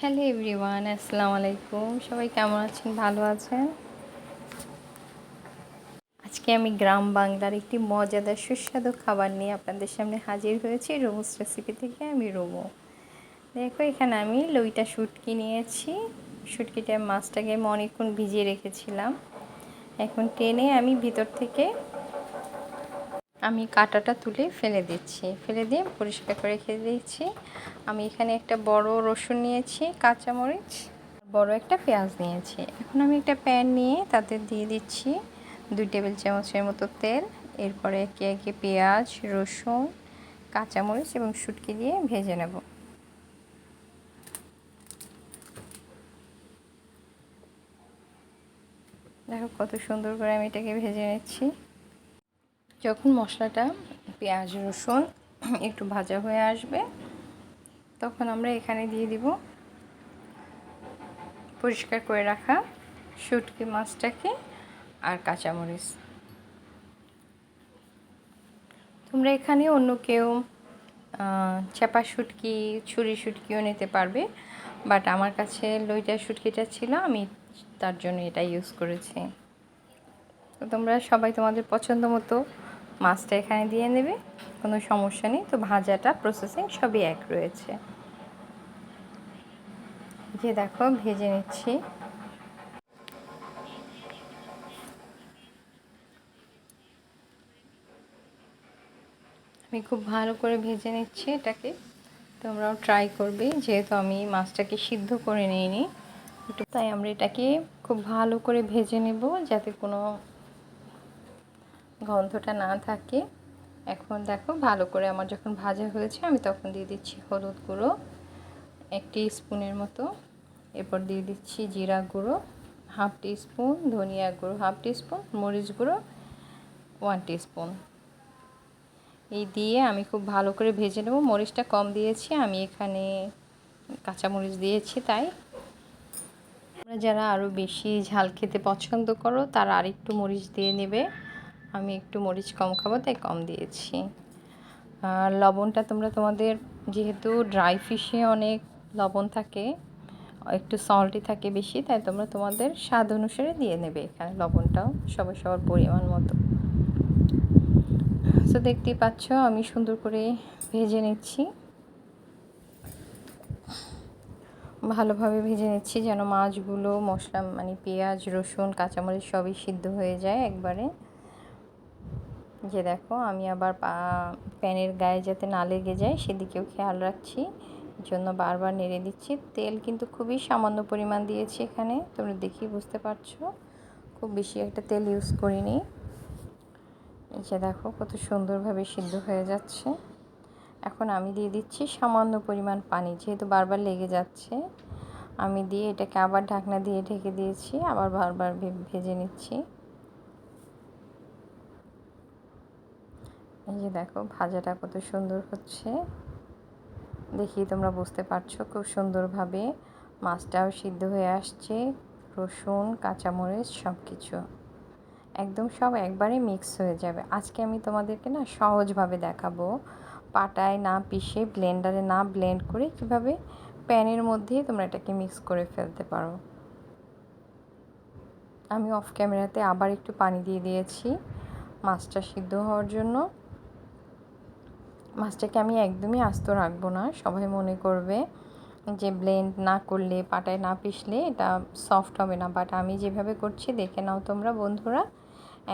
Hello everyone, আসসালামু আলাইকুম। সবাই কেমন আছেন? ভালো আছেন? আজকে আমি গ্রাম বাংলার একটি মজাদার সুস্বাদু খাবার নিয়ে আপনাদের সামনে হাজির হয়েছি। রুমুস রেসিপি থেকে আমি রুমু। দেখো, এখানে আমি লইটা শুটকি নিয়েছি। শুটকিটা মাছটাকে আমি অনেকক্ষণ ভিজিয়ে রেখেছিলাম। এখন টেনে আমি ভিতর থেকে কাঁটাটা তুলে ফেলে দিচ্ছি। ফেলে দিয়ে পরিষ্কার করে রেখে দিচ্ছি। আমি এখানে একটা বড় রসুন নিয়েছি, কাঁচামরিচ, বড় একটা পেঁয়াজ নিয়েছি। এখন আমি একটা প্যান নিয়ে তাতে দিয়ে দিচ্ছি 2 টেবিল চামচের মতো তেল। এরপরে একে একে পেঁয়াজ, রসুন, কাঁচামরিচ এবং শুটকি দিয়ে ভেজে নেব। দেখো কত সুন্দর করে আমি এটাকে ভেজে নিচ্ছি। যখন মশলাটা পেঁয়াজ রসুন একটু ভাজা হয়ে আসবে, তখন আমরা এখানে দিয়ে দিব পরিষ্কার করে রাখা শুটকি মাছটাকে আর কাঁচামরিচ। তোমরা এখানে অন্য কেউ চাপা শুটকি, ছুরি শুটকিও নিতে পারবে, বাট আমার কাছে লইটা শুটকিটা ছিল, আমি তার জন্য এটা ইউজ করেছি। তো তোমরা সবাই তোমাদের পছন্দ মতো মাছটা এখানে দিয়ে নেবে, কোনো সমস্যা নেই। তো ভাজাটা প্রসেসিং সবই এক রয়েছে। যে দেখো ভেজে নিচ্ছি। আমি খুব ভালো করে ভেজে নিচ্ছি এটাকে। তোমরাও ট্রাই করবে, যেহেতু আমি মাছটাকে সিদ্ধ করে নিইনি, তাই আমরা এটাকে খুব ভালো করে ভেজে নেব যাতে কোনো গন্ধটা না থাকে। এখন দেখো ভালো করে আমার যখন ভাজা হয়েছে, আমি তখন দিয়ে দিচ্ছি হলুদ গুঁড়ো 1 টিস্পুনের মতো। এরপর দিয়ে দিচ্ছি জিরা গুঁড়ো 1/2 টিস্পুন, ধনিয়া গুঁড়ো 1/2 টিস্পুন, মরিচ গুঁড়ো 1 টিস্পুন। এই দিয়ে আমি খুব ভালো করে ভেজে নেব। মরিচটা কম দিয়েছি, আমি এখানে কাঁচামরিচ দিয়েছি তাই। তোমরা যারা আরও বেশি ঝাল খেতে পছন্দ করো তারা আরেকটু মরিচ দিয়ে নেবে। আমি একটু মরিচ কম খাবো তাই কম দিয়েছি। আর লবণটা তোমরা তোমাদের, যেহেতু ড্রাই ফিশে অনেক লবণ থাকে, একটু সল্টি থাকে বেশি, তাই তোমরা তোমাদের স্বাদ অনুসারে দিয়ে নেবে এখানে লবণটাও সবার পরিমাণ মতো। তো দেখতেই পাচ্ছ আমি সুন্দর করে ভেজে নিচ্ছি, ভালোভাবে ভেজে নিচ্ছি যেন মাছগুলো মশলা মানে পেঁয়াজ রসুন কাঁচামরিচ সবই সিদ্ধ হয়ে যায় একবারে। যে দেখো আমি আবার প্যানের গায়ে যাতে না লেগে যায় সেদিকেও খেয়াল রাখছি, জন্য বারবার নেড়ে দিচ্ছি। তেল কিন্তু খুবই সামান্য পরিমাণ দিয়েছি এখানে, তোমরা দেখি বুঝতে পারছো, খুব বেশি একটা তেল ইউজ করিনি। এই যে দেখো কত সুন্দরভাবে সিদ্ধ হয়ে যাচ্ছে। এখন আমি দিয়ে দিচ্ছি সামান্য পরিমাণ পানি, যেহেতু বারবার লেগে যাচ্ছে। আমি দিয়ে এটাকে আবার ঢাকনা দিয়ে ঢেকে দিয়েছি, আবার বারবার ভেজে নিচ্ছি। এই যে দেখো ভাজাটা কত সুন্দর হচ্ছে, দেখি তোমরা বুঝতে পারছো খুব সুন্দরভাবে মাছটাও সিদ্ধ হয়ে আসছে। রসুন কাঁচামরিচ সব কিছু একদম সব একবারে মিক্স হয়ে যাবে। আজকে আমি তোমাদেরকে না সহজভাবে দেখাবো, পাটায় না পিষে ব্লেন্ডারে না ব্লেন্ড করে কিভাবে প্যানের মধ্যে তোমরা এটাকে মিক্স করে ফেলতে পারো। আমি অফ ক্যামেরাতে আবার একটু পানি দিয়ে দিয়েছি মাছটা সিদ্ধ হওয়ার জন্য। মাছটাকে আমি একদমই আস্ত রাখবো না, সবাই মনে করবে যে ব্লেন্ড না করলে পাটায় না পিষলে এটা সফট হবে না, বাট আমি যেভাবে করছি দেখে নাও তোমরা বন্ধুরা,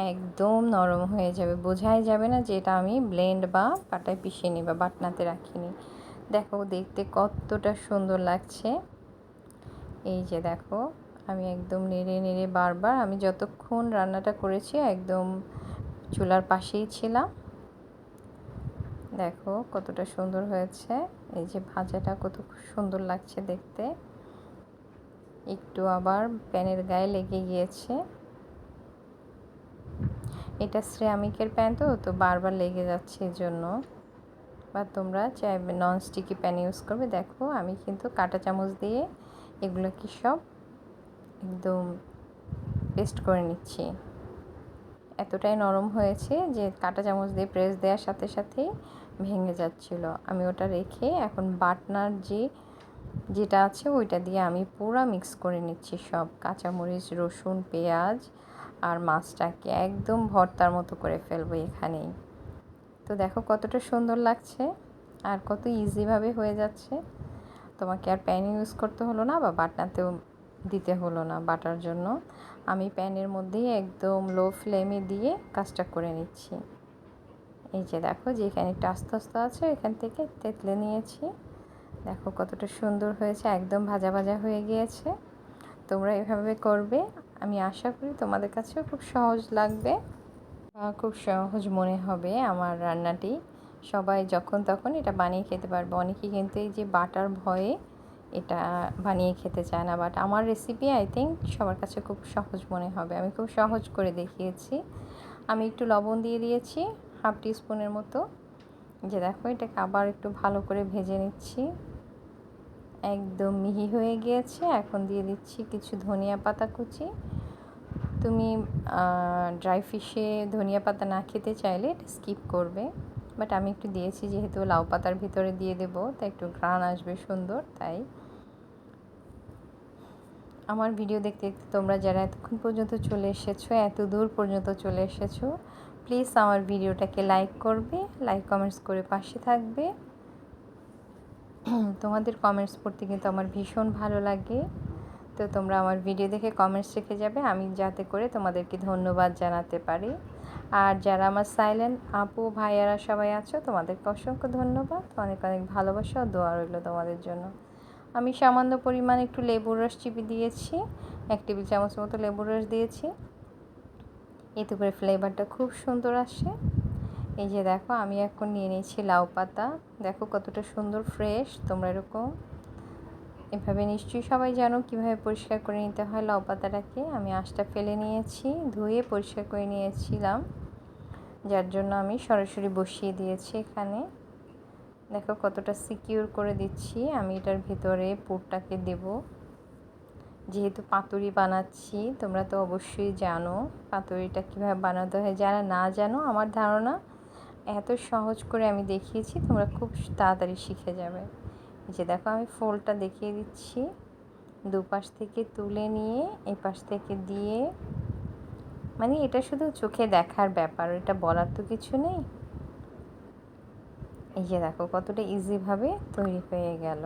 একদম নরম হয়ে যাবে, বোঝাই যাবে না যে এটা আমি ব্লেন্ড বা পাটায় পিষিনি বা বাটনাতে রাখিনি। দেখো দেখতে কতটা সুন্দর লাগছে। এই যে দেখো আমি একদম নেড়ে নেড়ে বারবার, আমি যতক্ষণ রান্নাটা করেছি একদম চুলার পাশেই ছিলাম। দেখো কতটা সুন্দর হয়েছে, এই যে ভাজাটা কত সুন্দর লাগছে দেখতে। একটু আবার প্যানের গায়ে লেগে গিয়েছে, এটা সিরামিকের প্যান তো বারবার লেগে যাচ্ছে এর জন্য। বা তোমরা চাইবে ননস্টিকি প্যান ইউজ করবে। দেখো আমি কিন্তু কাঁটা চামচ দিয়ে এগুলোকে সব একদম পেস্ট করে নিচ্ছি। এতটাই নরম হয়েছে যে কাঁটা চামচ দিয়ে প্রেস দেওয়ার সাথে সাথেই ভেঙে যাচ্ছিল। আমি ওটা রেখে এখন বাটনার যে যেটা আছে ওইটা দিয়ে আমি পুরো মিক্স করে নিচ্ছি সব কাঁচামরিচ, রসুন, পেঁয়াজ আর মাছটাকে একদম ভর্তার মতো করে ফেলবো এখানেই। তো দেখো কতটা সুন্দর লাগছে আর কত ইজিভাবে হয়ে যাচ্ছে। তোমাকে আর প্যান ইউজ করতে হলো না বা বাটনাতেও দিতে হলো না বাটার জন্য। আমি প্যানের মধ্যেই একদম লো ফ্লেমে দিয়ে কাজটা করে নিচ্ছি। এই যে দেখো যেখানে একটু আস্তে আস্তে আছে এখান থেকে তেঁতলে নিয়েছি। দেখো কতটা সুন্দর হয়েছে, একদম ভাজা ভাজা হয়ে গিয়েছে। তোমরা এভাবে করবে, আমি আশা করি তোমাদের কাছেও খুব সহজ লাগবে, খুব সহজ মনে হবে আমার রান্নাটি। সবাই যখন তখন এটা বানিয়ে খেতে পারবে। অনেকেই কিন্তু এই যে বাটার ভয়ে এটা বানিয়ে খেতে চায় না, বাট আমার রেসিপি আই থিঙ্ক সবার কাছে খুব সহজ মনে হবে। আমি খুব সহজ করে দেখিয়েছি। আমি একটু লবণ দিয়ে দিয়েছি হাফ টিস্পুনের মতো। যে দেখো এটাকে আবার একটু ভালো করে ভেজে নিচ্ছি, একদম মিহি হয়ে গিয়েছে। এখন দিয়ে দিচ্ছি কিছু ধনিয়া পাতা কুচি। তুমি ড্রাই ফিশে ধনিয়া পাতা না খেতে চাইলে এটা স্কিপ করবে, বাট আমি একটু দিয়েছি যেহেতু লাউ পাতার ভিতরে দিয়ে দেবো তাই একটু ঘ্রাণ আসবে সুন্দর। তাই আমার ভিডিও দেখতে দেখতে তোমরা যারা এতক্ষণ পর্যন্ত চলে এসেছো, এত দূর পর্যন্ত চলে এসেছো, প্লিজ আমার ভিডিওটাকে লাইক করবে, লাইক কমেন্টস করে পাশে থাকবে। তোমাদের কমেন্টস পড়তে কিন্তু আমার ভীষণ ভালো লাগে। তো তোমরা আমার ভিডিও দেখে কমেন্টস রেখে যাবে, আমি যাতে করে তোমাদেরকে ধন্যবাদ জানাতে পারি। আর যারা আমার সাইলেন্ট আপু ভাইয়ারা সবাই আছো, তোমাদেরকে অসংখ্য ধন্যবাদ, অনেক অনেক ভালোবাসা ও দোয়া রইল তোমাদের জন্য। আমি সামান্য পরিমাণ একটু লেবুর রস চিপে দিয়েছি, 1 টেবিল চামচ মতো লেবুর রস দিয়েছি, এতে করে ফ্লেভারটা খুব সুন্দর আসে। এই যে দেখো আমি এখন নিয়ে নিয়েছি লাউ পাতা, দেখো কতটা সুন্দর ফ্রেশ। তোমরা এরকম এভাবে নিশ্চয়ই সবাই জানো কীভাবে পরিষ্কার করে নিতে হয় লাউ পাতাটাকে। আমি আঁশটা ফেলে নিয়েছি, ধুয়ে পরিষ্কার করে নিয়েছিলাম, যার জন্য আমি সরাসরি বসিয়ে দিয়েছি এখানে। দেখো কতটা সিকিউর করে দিচ্ছি। আমি এটার ভিতরে পুরটাকে দেব, যেহেতু পাতুরি বানাচ্ছি। তোমরা তো অবশ্যই জানো পাতুরিটা কীভাবে বানাতে হয়। যারা না জানো, আমার ধারণা এত সহজ করে আমি দেখিয়েছি, তোমরা খুব তাড়াতাড়ি শিখে যাবে। যে দেখো আমি ফোল্ডটা দেখিয়ে দিচ্ছি, দুপাশ থেকে তুলে নিয়ে এপাশ থেকে দিয়ে, মানে এটা শুধু চোখে দেখার ব্যাপার, এটা বলার তো কিছু নেই। এই যে দেখো কতটা ইজিভাবে তৈরি হয়ে গেল,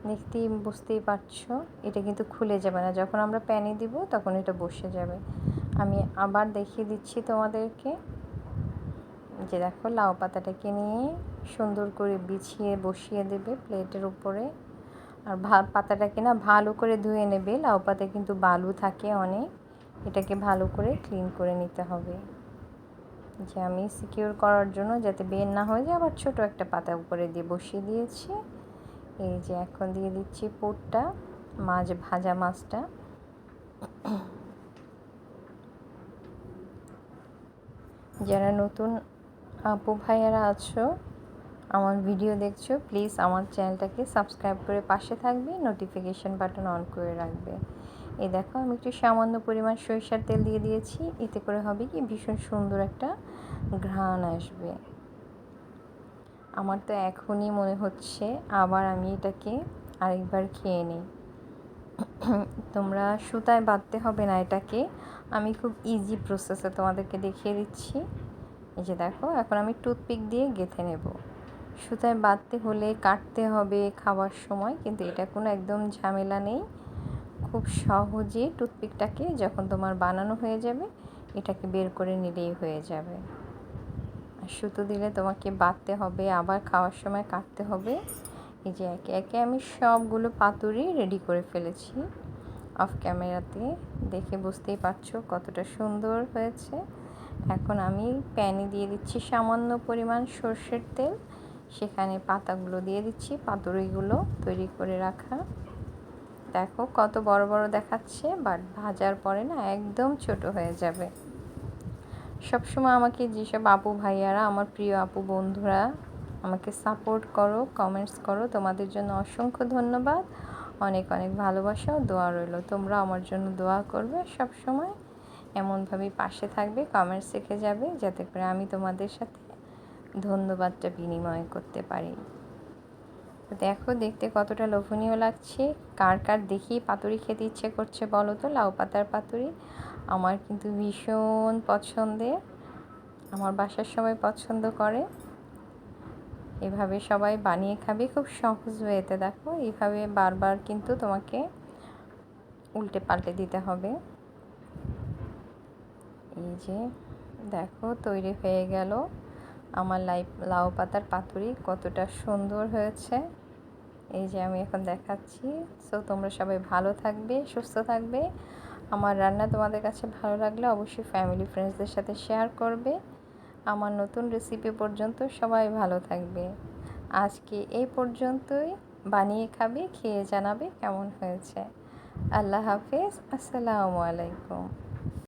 দেখতেই বুঝতেই পারছো। এটা কিন্তু খুলে যাবে না, যখন আমরা প্যানে দিব তখন এটা বসে যাবে। আমি আবার দেখিয়ে দিচ্ছি তোমাদেরকে। যে দেখো লাউ পাতাটাকে নিয়ে সুন্দর করে বিছিয়ে বসিয়ে দেবে প্লেটের উপরে। আর পাতাটাকে না ভালো করে ধুয়ে নেবে, লাউ পাতায় কিন্তু বালু থাকে অনেক, এটাকে ভালো করে ক্লিন করে নিতে হবে। যে আমি সিকিউর করার জন্য যাতে বের না হয়ে যায়, আবার ছোট একটা পাতা উপরে দিয়ে বসিয়ে দিয়েছি। এই যে এখন দিয়ে দিচ্ছি পুরটা, মাছ ভাজা মাছটা। যারা নতুন আপু ভাইয়ারা আছো আমার ভিডিও দেখছো, প্লিজ আমার চ্যানেলটাকে সাবস্ক্রাইব করে পাশে থাকবে, নোটিফিকেশান বাটন অন করে রাখবে। এই দেখো আমি একটু সামান্য পরিমাণ সরিষার তেল দিয়ে দিয়েছি, এতে করে হবে কি ভীষণ সুন্দর একটা ঘ্রাণ আসবে। আমার তো এখনই মনে হচ্ছে আবার আমি এটাকে আরেকবার খেয়ে নিই। তোমরা সুতায় বাঁধতে হবে না এটাকে, আমি খুব ইজি প্রসেসে তোমাদেরকে দেখিয়ে দিচ্ছি। এই যে দেখো এখন আমি টুথপিক দিয়ে গেঁথে নেব। সুতায় বাঁধতে হলে কাটতে হবে খাওয়ার সময়, কিন্তু এটা কোনো একদম ঝামেলা নেই। খুব সহজে টুথপিকটাকে যখন তোমার বানানো হয়ে যাবে এটাকে বের করে নিলেই হয়ে যাবে। আর সুতো দিলে তোমাকে বাঁধতে হবে, আবার খাওয়ার সময় কাটতে হবে। এই যে একে একে আমি সবগুলো পাতুরি রেডি করে ফেলেছি। অফ ক্যামেরাতে দেখে বুঝতেই পারছো কতটা সুন্দর হয়েছে। এখন আমি প্যানে দিয়ে দিচ্ছি সামান্য পরিমাণ সর্ষের তেল, সেখানে পাতাগুলো দিয়ে দিচ্ছি, পাতুরিগুলো তৈরি করে রাখা। দেখো কত বড় বড় দেখাচ্ছে, বাট ভাজার পরে না একদম ছোট হয়ে যাবে। সবসময় আমাকে যেসব আপু ভাইয়ারা, আমার প্রিয় আপু বন্ধুরা আমাকে সাপোর্ট করো, কমেন্টস করো, তোমাদের জন্য অসংখ্য ধন্যবাদ, অনেক অনেক ভালোবাসা ও দোয়া রইল। তোমরা আমার জন্য দোয়া করবে সব সময়, এমনভাবেই পাশে থাকবে, কমেন্টস রেখে যাবে, যাতে করে আমি তোমাদের সাথে ধন্যবাদটা বিনিময় করতে পারি। দেখো দেখতে কতটা লোভনীয় লাগছে। কার কার দেখি পাতুরি খেতে ইচ্ছে করছে বলো তো, লাউ পাতার পাতুরি। আমার কিন্তু ভীষণ পছন্দের, আমার বাসার সবাই পছন্দ করে। এভাবে সবাই বানিয়ে খাবে, খুব সহজ ওয়েতে। দেখো এইভাবে বারবার কিন্তু তোমাকে উল্টে পাল্টে দিতে হবে। এই যে দেখো তৈরি হয়ে গেল আমার লাউ পাতার পাতুরি, কতটা সুন্দর হয়েছে। এই যে আমি এখন দেখাচ্ছি। সো তোমরা সবাই ভালো থাকবে, সুস্থ থাকবে। আমার রান্না তোমাদের কাছে ভালো লাগলে অবশ্যই ফ্যামিলি ফ্রেন্ডসদের সাথে শেয়ার করবে। আমার নতুন রেসিপি পর্যন্ত সবাই ভালো থাকবে। আজকে এই পর্যন্তই। বানিয়ে খাবে, খেয়ে জানাবে কেমন হয়েছে। আল্লাহ হাফেজ, আসসালামু আলাইকুম।